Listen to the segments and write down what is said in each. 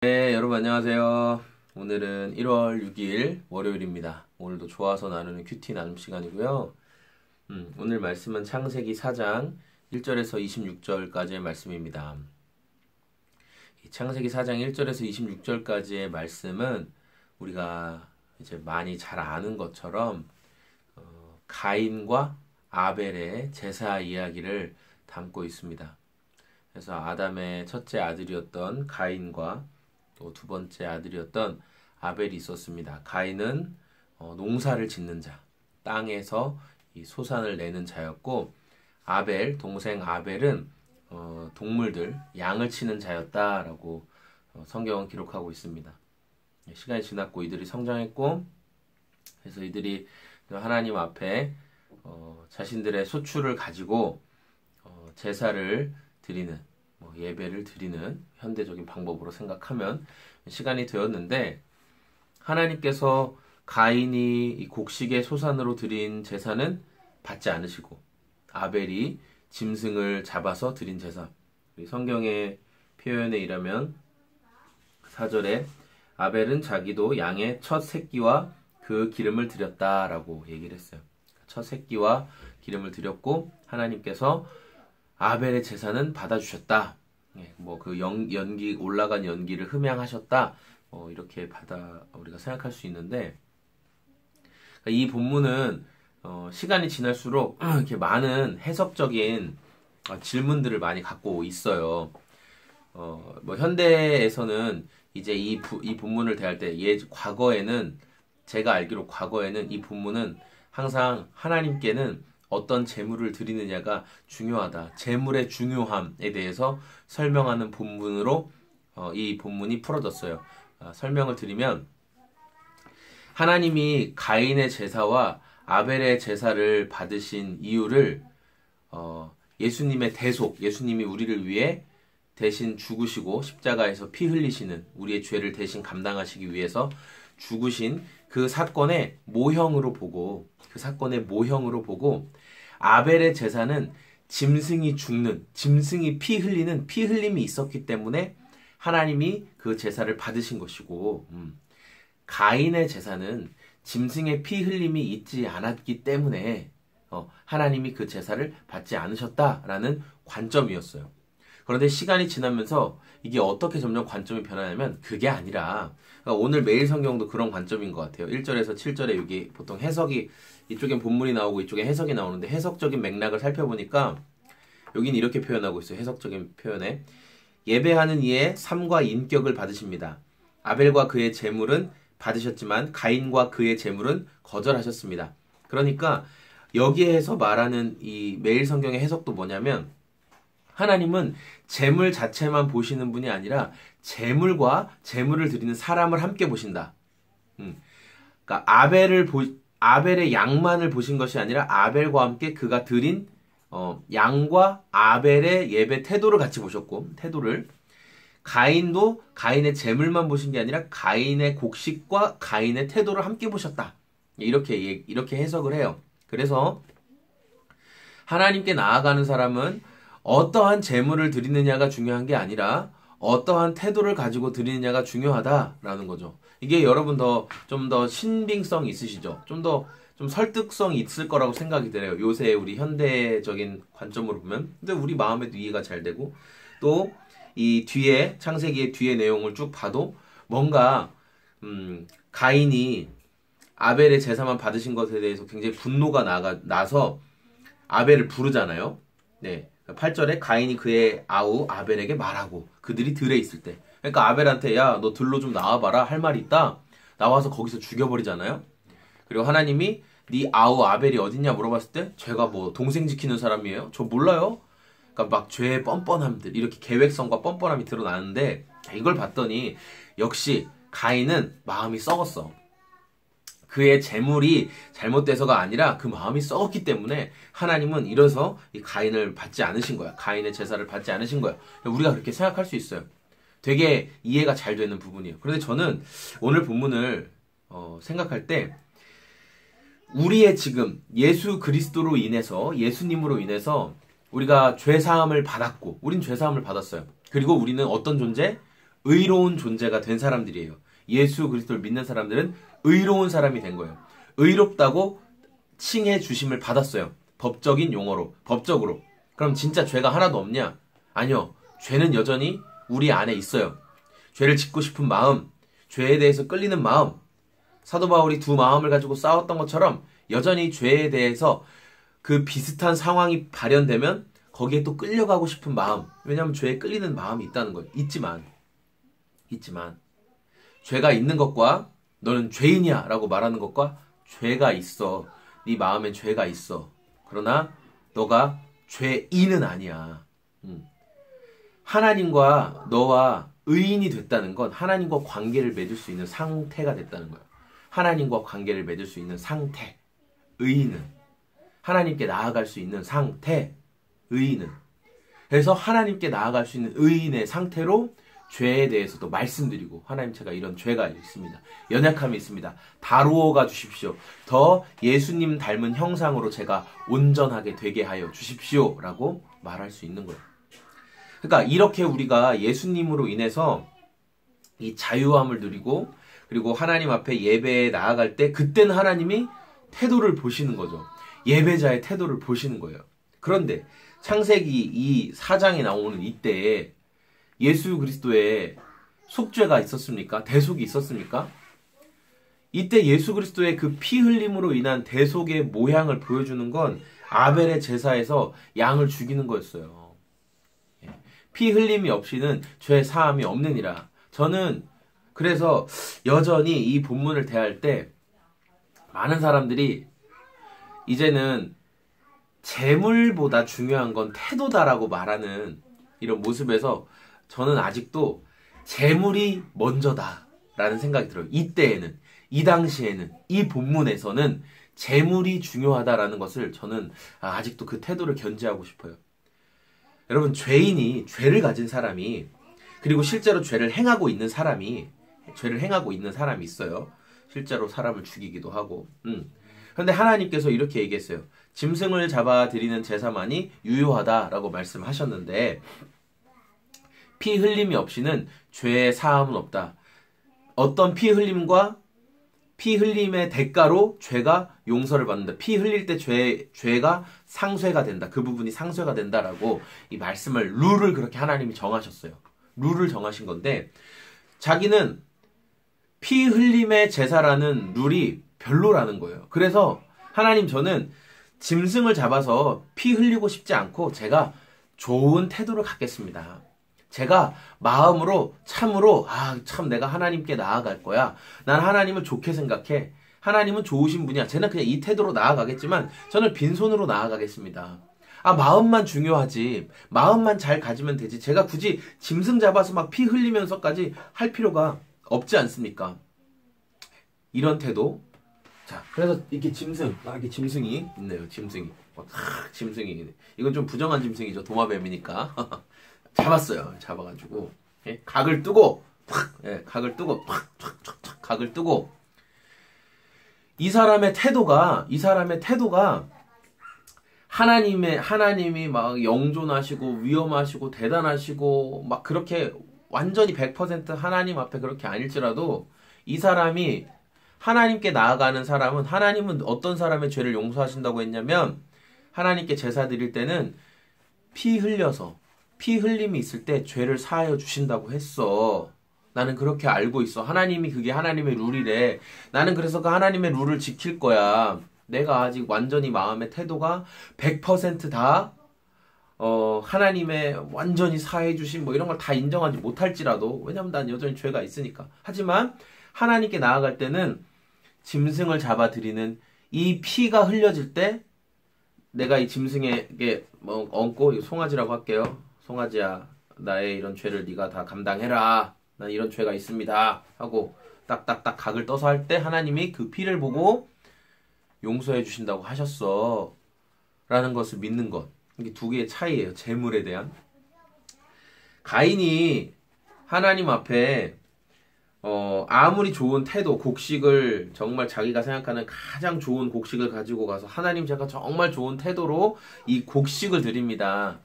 네, 여러분 안녕하세요. 오늘은 1월 6일 월요일입니다. 오늘도 좋아서 나누는 큐티 나눔 시간이고요. 오늘 말씀은 창세기 4장 1절에서 26절까지의 말씀입니다. 이 창세기 4장 1절에서 26절까지의 말씀은 우리가 이제 많이 잘 아는 것처럼 가인과 아벨의 제사 이야기를 담고 있습니다. 그래서 아담의 첫째 아들이었던 가인과 또 두 번째 아들이었던 아벨이 있었습니다. 가인은 농사를 짓는 자, 땅에서 이 소산을 내는 자였고, 아벨, 동생 아벨은 동물들, 양을 치는 자였다라고 성경은 기록하고 있습니다. 시간이 지났고 이들이 성장했고, 그래서 이들이 하나님 앞에 자신들의 소출을 가지고 제사를 드리는, 예배를 드리는 현대적인 방법으로 생각하면 시간이 되었는데, 하나님께서 가인이 이 곡식의 소산으로 드린 제사는 받지 않으시고 아벨이 짐승을 잡아서 드린 제사, 성경의 표현에 의하면 4절에 아벨은 자기도 양의 첫 새끼와 그 기름을 드렸다라고 얘기를 했어요. 첫 새끼와 기름을 드렸고 하나님께서 아벨의 제사는 받아주셨다. 그 연기 올라간 연기를 흠양하셨다. 이렇게 우리가 생각할 수 있는데, 이 본문은 시간이 지날수록 이렇게 많은 해석적인 질문들을 많이 갖고 있어요. 현대에서는 이제 이 본문을 대할 때 과거에는, 제가 알기로 과거에는 이 본문은 항상 하나님께는 어떤 제물을 드리느냐가 중요하다, 제물의 중요함에 대해서 설명하는 본문으로 이 본문이 풀어졌어요. 설명을 드리면, 하나님이 가인의 제사와 아벨의 제사를 받으신 이유를 예수님의 대속, 예수님이 우리를 위해 대신 죽으시고 십자가에서 피 흘리시는, 우리의 죄를 대신 감당하시기 위해서 죽으신 그 사건의 모형으로 보고, 아벨의 제사는 짐승이 죽는, 짐승이 피 흘리는 피 흘림이 있었기 때문에 하나님이 그 제사를 받으신 것이고, 가인의 제사는 짐승의 피 흘림이 있지 않았기 때문에 하나님이 그 제사를 받지 않으셨다라는 관점이었어요. 그런데 시간이 지나면서 이게 어떻게 점점 관점이 변하냐면, 그게 아니라, 오늘 매일 성경도 그런 관점인 것 같아요. 1절에서 7절에 여기 보통 해석이, 이쪽엔 본문이 나오고 이쪽에 해석이 나오는데, 해석적인 맥락을 살펴보니까 여기는 이렇게 표현하고 있어요. 해석적인 표현에 예배하는 이의 삶과 인격을 받으십니다. 아벨과 그의 제물은 받으셨지만 가인과 그의 제물은 거절하셨습니다. 그러니까 여기에서 말하는 이 매일 성경의 해석도 뭐냐면, 하나님은 제물 자체만 보시는 분이 아니라 제물과 제물을 드리는 사람을 함께 보신다. 그러니까 아벨의 양만을 보신 것이 아니라 아벨과 함께 그가 드린 양과 아벨의 예배 태도를 같이 보셨고, 가인도 가인의 제물만 보신 게 아니라 가인의 곡식과 가인의 태도를 함께 보셨다. 이렇게 해석을 해요. 그래서 하나님께 나아가는 사람은 어떠한 제물을 드리느냐가 중요한 게 아니라 어떠한 태도를 가지고 드리느냐가 중요하다라는 거죠. 이게 여러분 좀 더 신빙성 있으시죠? 좀 설득성이 있을 거라고 생각이 들어요. 요새 우리 현대적인 관점으로 보면. 근데 우리 마음에도 이해가 잘 되고, 또 이 뒤에, 창세기의 뒤에 내용을 쭉 봐도 뭔가 가인이 아벨의 제사만 받으신 것에 대해서 굉장히 분노가 나서 아벨을 부르잖아요. 네. 8절에 가인이 그의 아우 아벨에게 말하고, 그들이 들에 있을 때. 그러니까 아벨한테, 야, 너 들로 좀 나와봐라, 할 말이 있다. 나와서 거기서 죽여버리잖아요. 그리고 하나님이 네 아우 아벨이 어딨냐 물어봤을 때, 제가 동생 지키는 사람이에요? 저 몰라요? 그러니까 막 죄의 뻔뻔함들, 이렇게 계획성과 뻔뻔함이 드러나는데, 이걸 봤더니 역시 가인은 마음이 썩었어. 그의 재물이 잘못돼서가 아니라 그 마음이 썩었기 때문에 하나님은 이래서 이 가인을 받지 않으신 거야. 가인의 제사를 받지 않으신 거야. 우리가 그렇게 생각할 수 있어요. 되게 이해가 잘 되는 부분이에요. 그런데 저는 오늘 본문을 생각할 때, 우리의 지금 예수 그리스도로 인해서, 예수님으로 인해서 우리가 죄사함을 받았고, 우린 죄사함을 받았어요. 그리고 우리는 어떤 존재? 의로운 존재가 된 사람들이에요. 예수 그리스도를 믿는 사람들은 의로운 사람이 된 거예요. 의롭다고 칭해 주심을 받았어요. 법적인 용어로, 법적으로. 그럼 진짜 죄가 하나도 없냐? 아니요. 죄는 여전히 우리 안에 있어요. 죄를 짓고 싶은 마음, 죄에 대해서 끌리는 마음, 사도 바울이 두 마음을 가지고 싸웠던 것처럼 여전히 죄에 대해서 그 비슷한 상황이 발현되면 거기에 또 끌려가고 싶은 마음, 왜냐하면 죄에 끌리는 마음이 있다는 거예요. 있지만 죄가 있는 것과 너는 죄인이야 라고 말하는 것과 죄가 있어. 네 마음엔 죄가 있어. 그러나 너가 죄인은 아니야. 하나님과 너와 의인이 됐다는 건 하나님과 관계를 맺을 수 있는 상태가 됐다는 거예요. 하나님과 관계를 맺을 수 있는 상태. 의인은. 하나님께 나아갈 수 있는 상태. 의인은. 그래서 하나님께 나아갈 수 있는 의인의 상태로 죄에 대해서도 말씀드리고, 하나님 제가 이런 죄가 있습니다. 연약함이 있습니다. 다루어가 주십시오. 더 예수님 닮은 형상으로 제가 온전하게 되게 하여 주십시오. 라고 말할 수 있는 거예요. 그러니까 이렇게 우리가 예수님으로 인해서 이 자유함을 누리고, 그리고 하나님 앞에 예배에 나아갈 때 그때는 하나님이 태도를 보시는 거죠. 예배자의 태도를 보시는 거예요. 그런데 창세기 이 4장에 나오는 이때에 예수 그리스도의 속죄가 있었습니까? 대속이 있었습니까? 이때 예수 그리스도의 그 피 흘림으로 인한 대속의 모양을 보여주는 건 아벨의 제사에서 양을 죽이는 거였어요. 피 흘림이 없이는 죄 사함이 없느니라. 저는 그래서 여전히 이 본문을 대할 때 많은 사람들이 이제는 재물보다 중요한 건 태도다라고 말하는 이런 모습에서 저는 아직도 재물이 먼저다라는 생각이 들어요. 이때에는, 이 당시에는, 이 본문에서는 재물이 중요하다라는 것을 저는 아직도 그 태도를 견지하고 싶어요. 여러분, 죄인이, 죄를 가진 사람이, 그리고 실제로 죄를 행하고 있는 사람이 있어요. 실제로 사람을 죽이기도 하고. 그런데 하나님께서 이렇게 얘기했어요. 짐승을 잡아 드리는 제사만이 유효하다라고 말씀하셨는데, 피 흘림이 없이는 죄의 사함은 없다. 어떤 피 흘림과 피 흘림의 대가로 죄가 용서를 받는다. 피 흘릴 때 죄가 상쇄가 된다. 그 부분이 상쇄가 된다라고 이 말씀을, 룰을 그렇게 하나님이 정하셨어요. 룰을 정하신 건데, 자기는 피 흘림의 제사라는 룰이 별로라는 거예요. 그래서 하나님, 저는 짐승을 잡아서 피 흘리고 싶지 않고 제가 좋은 태도를 갖겠습니다. 제가 마음으로 참으로 참 내가 하나님께 나아갈 거야. 난 하나님을 좋게 생각해. 하나님은 좋으신 분이야. 쟤는 그냥 이 태도로 나아가겠지만 저는 빈손으로 나아가겠습니다. 마음만 중요하지. 마음만 잘 가지면 되지. 제가 굳이 짐승 잡아서 막 피 흘리면서까지 할 필요가 없지 않습니까? 이런 태도. 자, 그래서 이렇게 이렇게 짐승이 있네요. 짐승이. 짐승이. 이건 좀 부정한 짐승이죠. 도마뱀이니까. 잡았어요. 잡아가지고 각을 뜨고 각을 뜨고 이 사람의 태도가 하나님이 막 영존하시고 위엄하시고 대단하시고 막 그렇게 완전히 100% 하나님 앞에 그렇게 아닐지라도 이 사람이 하나님께 나아가는 사람은, 하나님은 어떤 사람의 죄를 용서하신다고 했냐면 하나님께 제사 드릴 때는 피 흘림이 있을 때 죄를 사하여 주신다고 했어. 나는 그렇게 알고 있어. 하나님이, 그게 하나님의 룰이래. 나는 그래서 그 하나님의 룰을 지킬 거야. 내가 아직 완전히 마음의 태도가 100% 다 하나님의 완전히 사해 주신 뭐 이런 걸 다 인정하지 못할지라도, 왜냐면 난 여전히 죄가 있으니까. 하지만 하나님께 나아갈 때는 짐승을 잡아 드리는 이 피가 흘려질 때 내가 이 짐승에게 얹고, 송아지라고 할게요. 송아지야, 나의 이런 죄를 네가 다 감당해라. 난 이런 죄가 있습니다. 하고 딱딱딱 각을 떠서 할 때 하나님이 그 피를 보고 용서해 주신다고 하셨어. 라는 것을 믿는 것. 이게 두 개의 차이예요. 재물에 대한. 가인이 하나님 앞에 아무리 좋은 태도, 곡식을, 정말 자기가 생각하는 가장 좋은 곡식을 가지고 가서 하나님, 제가 정말 좋은 태도로 이 곡식을 드립니다.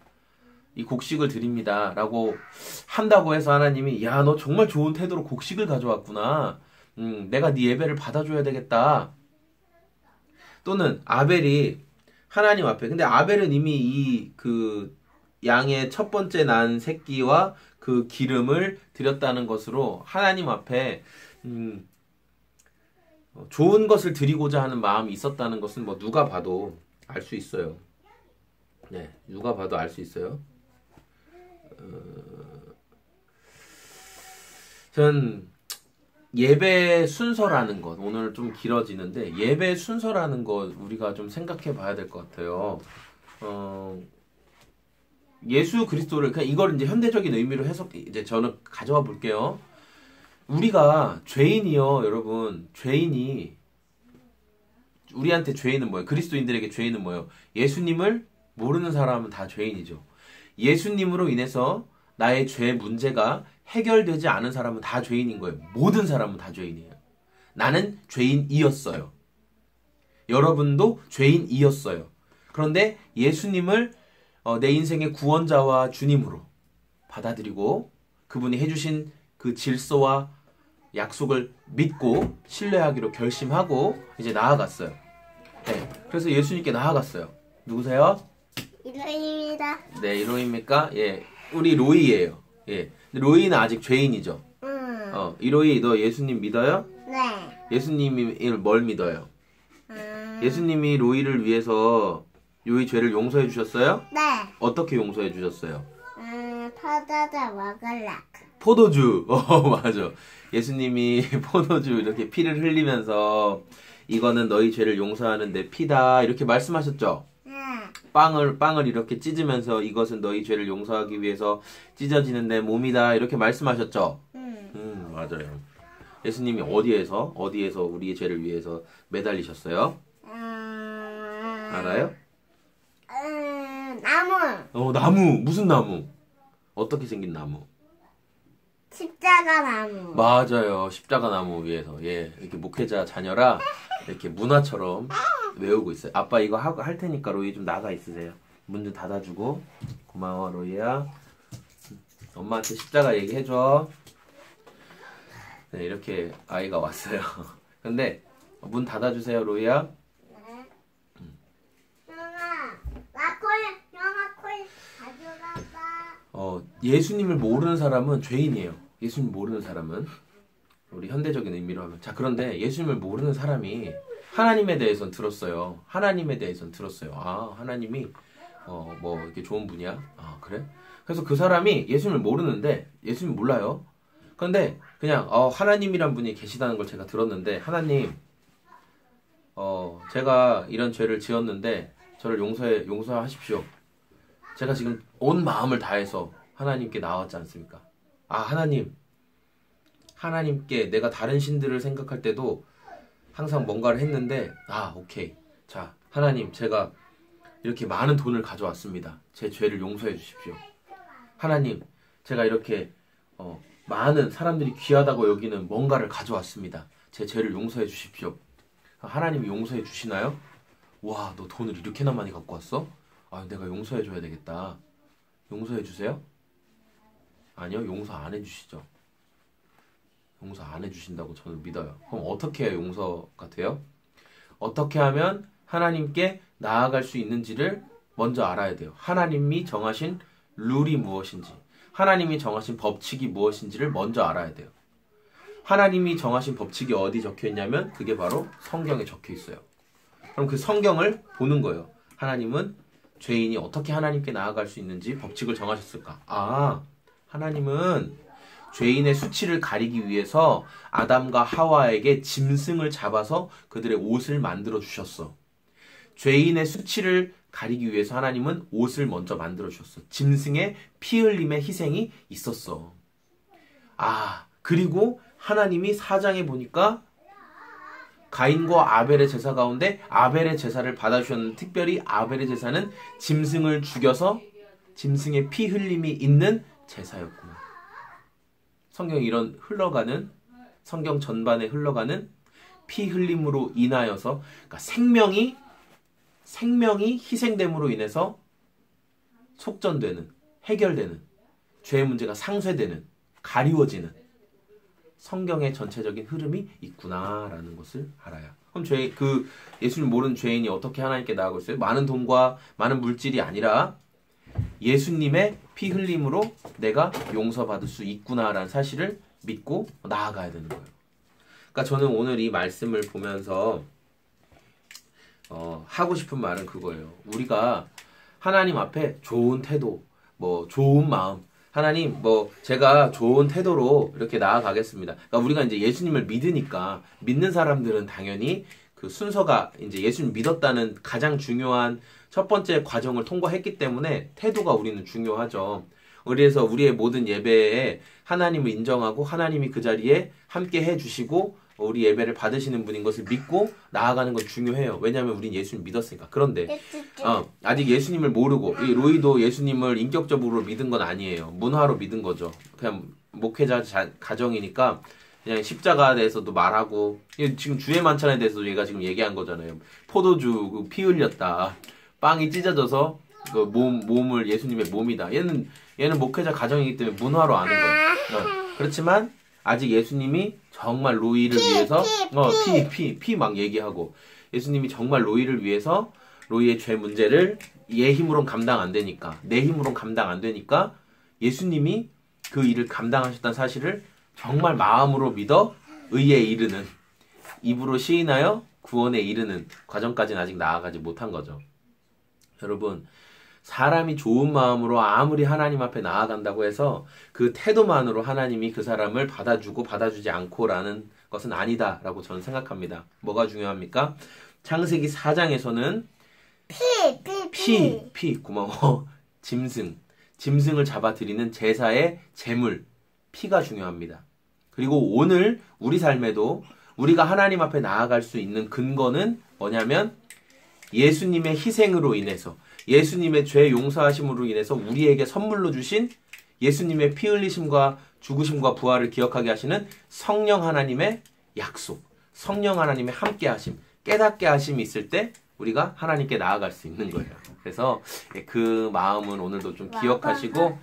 이 곡식을 드립니다. 라고 한다고 해서 하나님이 야, 너 정말 좋은 태도로 곡식을 가져왔구나. 내가 네 예배를 받아줘야 되겠다. 또는 아벨이 하나님 앞에 근데 아벨은 이미 이 그 양의 첫 번째 난 새끼와 그 기름을 드렸다는 것으로 하나님 앞에 좋은 것을 드리고자 하는 마음이 있었다는 것은 뭐 누가 봐도 알 수 있어요. 네, 누가 봐도 알 수 있어요. 전 예배 순서라는 것 오늘 좀 길어지는데 예배 순서라는 것 우리가 좀 생각해 봐야 될 것 같아요. 예수 그리스도를 그냥 이걸 이제 현대적인 의미로 해석 이제 저는 가져와 볼게요. 우리가 죄인이요, 여러분. 죄인이 우리한테 죄인은 뭐예요? 그리스도인들에게 죄인은 뭐예요? 예수님을 모르는 사람은 다 죄인이죠. 예수님으로 인해서 나의 죄 문제가 해결되지 않은 사람은 다 죄인인 거예요. 모든 사람은 다 죄인이에요. 나는 죄인이었어요. 여러분도 죄인이었어요. 그런데 예수님을 내 인생의 구원자와 주님으로 받아들이고 그분이 해주신 그 질서와 약속을 믿고 신뢰하기로 결심하고 이제 나아갔어요. 네, 그래서 예수님께 나아갔어요. 누구세요? 이로입니다. 네, 이로이입니까? 예, 우리 로이예요. 예, 로이는 아직 죄인이죠. 이로이 너 예수님 믿어요? 네. 예수님이 뭘 믿어요? 예수님이 로이를 위해서 로이 죄를 용서해 주셨어요? 네. 어떻게 용서해 주셨어요? 퍼져서 먹을라. 포도주. 맞아. 예수님이 포도주 이렇게 피를 흘리면서 이거는 너희 죄를 용서하는 내 피다 이렇게 말씀하셨죠? 네. 빵을 이렇게 찢으면서 이것은 너희 죄를 용서하기 위해서 찢어지는 내 몸이다 이렇게 말씀하셨죠? 맞아요. 예수님이 어디에서 우리의 죄를 위해서 매달리셨어요? 알아요? 나무. 나무. 무슨 나무? 어떻게 생긴 나무? 십자가 나무. 맞아요. 십자가 나무 위에서. 예, 이렇게 목회자 자녀라 이렇게 문화처럼 외우고 있어요. 아빠 이거 할 테니까 로이 좀 나가 있으세요. 문 좀 닫아주고. 고마워 로이야. 엄마한테 십자가 얘기해줘. 네, 이렇게 아이가 왔어요. 근데 문 닫아주세요 로이야. 영아 콜 가져가봐. 예수님을 모르는 사람은 죄인이에요. 예수님 모르는 사람은 우리 현대적인 의미로 하면 자 그런데 예수님을 모르는 사람이 하나님에 대해서는 들었어요. 하나님에 대해서는 들었어요. 아 하나님이 뭐 이렇게 좋은 분이야. 아 그래? 그래서 그 사람이 예수님을 모르는데 예수님 몰라요. 그런데 그냥 하나님이란 분이 계시다는 걸 제가 들었는데 하나님 제가 이런 죄를 지었는데 저를 용서하십시오. 제가 지금 온 마음을 다해서 하나님께 나왔지 않습니까? 아 하나님께 내가 다른 신들을 생각할 때도 항상 뭔가를 했는데 오케이. 자 하나님 제가 이렇게 많은 돈을 가져왔습니다. 제 죄를 용서해 주십시오. 하나님 제가 이렇게 많은 사람들이 귀하다고 여기는 뭔가를 가져왔습니다. 제 죄를 용서해 주십시오. 하나님이 용서해 주시나요? 와, 너 돈을 이렇게나 많이 갖고 왔어? 내가 용서해 줘야 되겠다. 용서해 주세요? 아니요, 용서 안 해주시죠. 용서 안 해주신다고 저는 믿어요. 그럼 어떻게 해야 용서가 돼요? 어떻게 하면 하나님께 나아갈 수 있는지를 먼저 알아야 돼요. 하나님이 정하신 룰이 무엇인지, 하나님이 정하신 법칙이 무엇인지를 먼저 알아야 돼요. 하나님이 정하신 법칙이 어디 적혀 있냐면 그게 바로 성경에 적혀 있어요. 그럼 그 성경을 보는 거예요. 하나님은 죄인이 어떻게 하나님께 나아갈 수 있는지 법칙을 정하셨을까? 하나님은 죄인의 수치를 가리기 위해서 아담과 하와에게 짐승을 잡아서 그들의 옷을 만들어 주셨어. 죄인의 수치를 가리기 위해서 하나님은 옷을 먼저 만들어 주셨어. 짐승의 피 흘림의 희생이 있었어. 그리고 하나님이 4장에 보니까 가인과 아벨의 제사 가운데 아벨의 제사를 받아주셨는데 특별히 아벨의 제사는 짐승을 죽여서 짐승의 피 흘림이 있는 제사였구나. 성경이 이런 흘러가는 성경 전반에 흘러가는 피 흘림으로 인하여서 그러니까 생명이 희생됨으로 인해서 속전되는 해결되는, 죄의 문제가 상쇄되는, 가리워지는 성경의 전체적인 흐름이 있구나라는 것을 알아요. 그럼 예수님 모르는 죄인이 어떻게 하나님께 나아가고 있어요? 많은 돈과 많은 물질이 아니라 예수님의 피 흘림으로 내가 용서받을 수 있구나라는 사실을 믿고 나아가야 되는 거예요. 그러니까 저는 오늘 이 말씀을 보면서 하고 싶은 말은 그거예요. 우리가 하나님 앞에 좋은 태도, 좋은 마음, 하나님, 제가 좋은 태도로 이렇게 나아가겠습니다. 그러니까 우리가 이제 예수님을 믿으니까, 믿는 사람들은 당연히 그 순서가 이제 예수님 믿었다는 가장 중요한 첫 번째 과정을 통과했기 때문에 태도가 우리는 중요하죠. 그래서 우리의 모든 예배에 하나님을 인정하고 하나님이 그 자리에 함께 해주시고 우리 예배를 받으시는 분인 것을 믿고 나아가는 건 중요해요. 왜냐하면 우린 예수님 믿었으니까. 그런데 아직 예수님을 모르고, 이 로이도 예수님을 인격적으로 믿은 건 아니에요. 문화로 믿은 거죠. 그냥 목회자 가정이니까 그냥 십자가에 대해서도 말하고, 지금 주의 만찬에 대해서도 얘가 지금 얘기한 거잖아요. 포도주 피 흘렸다, 빵이 찢어져서 그 몸을 예수님의 몸이다. 얘는 목회자 가정이기 때문에 문화로 아는 거예요. 그렇지만 아직 예수님이 정말 로이를 위해서 피 막 얘기하고, 예수님이 정말 로이를 위해서 로이의 죄 문제를 얘 힘으로는 감당 안 되니까, 내 힘으로는 감당 안 되니까 예수님이 그 일을 감당하셨다는 사실을 정말 마음으로 믿어 의에 이르는, 입으로 시인하여 구원에 이르는 과정까지는 아직 나아가지 못한 거죠. 여러분, 사람이 좋은 마음으로 아무리 하나님 앞에 나아간다고 해서 그 태도만으로 하나님이 그 사람을 받아주고 받아주지 않고라는 것은 아니다라고 저는 생각합니다. 뭐가 중요합니까? 창세기 4장에서는 고마워. 짐승을 잡아들이는 제사의 제물, 피가 중요합니다. 그리고 오늘 우리 삶에도 우리가 하나님 앞에 나아갈 수 있는 근거는 뭐냐면 예수님의 희생으로 인해서, 예수님의 죄 용서하심으로 인해서 우리에게 선물로 주신 예수님의 피 흘리심과 죽으심과 부활을 기억하게 하시는 성령 하나님의 약속, 성령 하나님의 함께 하심, 깨닫게 하심이 있을 때 우리가 하나님께 나아갈 수 있는 거예요. 그래서 그 마음은 오늘도 좀 기억하시고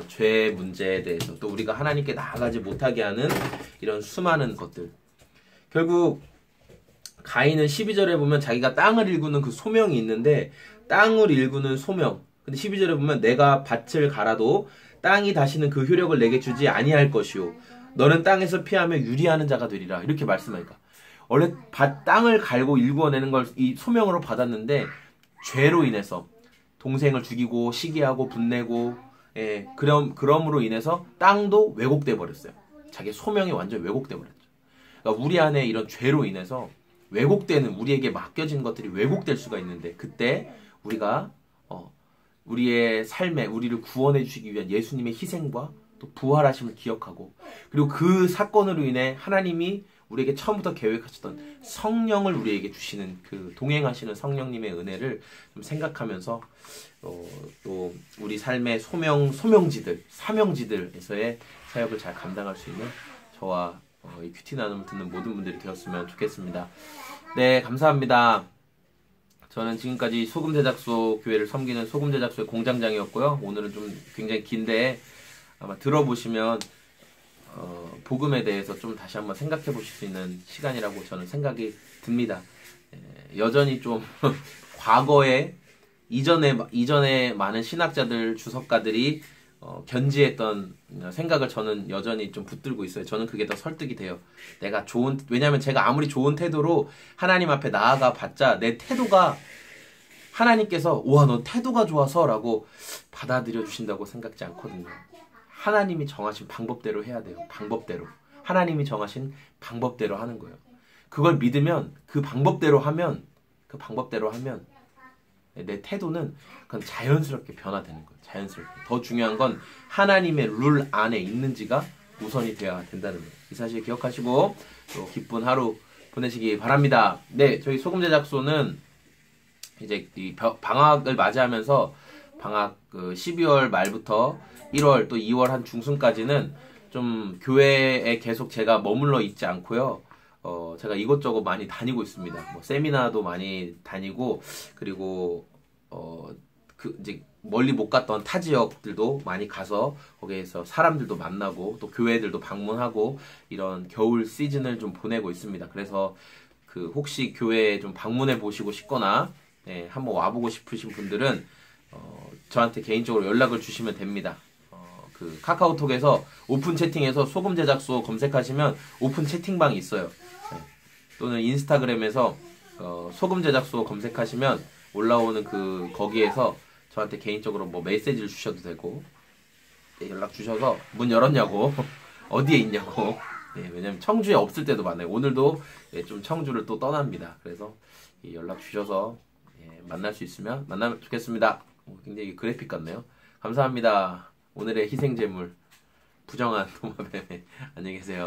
죄 문제에 대해서, 또 우리가 하나님께 나아가지 못하게 하는 이런 수많은 것들, 결국 가인은 12절에 보면 자기가 땅을 일구는 그 소명이 있는데, 땅을 일구는 소명, 근데 12절에 보면 내가 밭을 갈아도 땅이 다시는 그 효력을 내게 주지 아니할 것이요, 너는 땅에서 피하며 유리하는 자가 되리라, 이렇게 말씀하니까 원래 땅을 갈고 일구어내는 걸 이 소명으로 받았는데 죄로 인해서 동생을 죽이고 시기하고 분내고, 그럼으로 인해서 땅도 왜곡돼 버렸어요. 자기 소명이 완전 왜곡돼 버렸죠. 그러니까 우리 안에 이런 죄로 인해서 왜곡되는, 우리에게 맡겨진 것들이 왜곡될 수가 있는데, 그때 우리가 우리의 삶에 우리를 구원해 주시기 위한 예수님의 희생과 또 부활하심을 기억하고, 그리고 그 사건으로 인해 하나님이 우리에게 처음부터 계획하셨던 성령을 우리에게 주시는 그 동행하시는 성령님의 은혜를 좀 생각하면서 또 우리 삶의 소명지들, 사명지들에서의 사역을 잘 감당할 수 있는 저와 이 큐티 나눔을 듣는 모든 분들이 되었으면 좋겠습니다. 네, 감사합니다. 저는 지금까지 소금제작소 교회를 섬기는 소금제작소의 공장장이었고요. 오늘은 좀 굉장히 긴데 아마 들어보시면 복음에 대해서 좀 다시 한번 생각해 보실 수 있는 시간이라고 저는 생각이 듭니다. 여전히 좀 과거에 이전에 많은 신학자들, 주석가들이 견지했던 생각을 저는 여전히 좀 붙들고 있어요. 저는 그게 더 설득이 돼요. 왜냐하면 제가 아무리 좋은 태도로 하나님 앞에 나아가 봤자 내 태도가 하나님께서 우와 너 태도가 좋아서 라고 받아들여 주신다고 생각지 않거든요. 하나님이 정하신 방법대로 해야 돼요. 방법대로. 하나님이 정하신 방법대로 하는 거예요. 그걸 믿으면 그 방법대로 하면 내 태도는 그건 자연스럽게 변화되는 거예요. 자연스럽게. 더 중요한 건 하나님의 룰 안에 있는지가 우선이 되어야 된다는 거예요. 이 사실 기억하시고 또 기쁜 하루 보내시기 바랍니다. 네, 저희 소금제작소는 이제 이 방학을 맞이하면서 방학 12월 말부터 1월 또 2월 한 중순까지는 좀 교회에 계속 제가 머물러 있지 않고요. 제가 이곳저곳 많이 다니고 있습니다. 세미나도 많이 다니고, 그리고 이제 멀리 못 갔던 타 지역들도 많이 가서 거기에서 사람들도 만나고 또 교회들도 방문하고 이런 겨울 시즌을 좀 보내고 있습니다. 그래서 혹시 교회에 좀 방문해 보시고 싶거나 한번 와보고 싶으신 분들은 저한테 개인적으로 연락을 주시면 됩니다. 카카오톡에서 오픈 채팅에서 소금 제작소 검색하시면 오픈 채팅방이 있어요. 또는 인스타그램에서 소금 제작소 검색하시면 올라오는 거기에서 저한테 개인적으로 뭐 메시지를 주셔도 되고 연락 주셔서 문 열었냐고 어디에 있냐고 왜냐면 청주에 없을 때도 많아요. 오늘도 좀 청주를 또 떠납니다. 그래서 연락 주셔서 만날 수 있으면 만나면 좋겠습니다. 굉장히 그래픽 같네요. 감사합니다. 오늘의 희생제물 부정한 도마뱀 안녕히 계세요.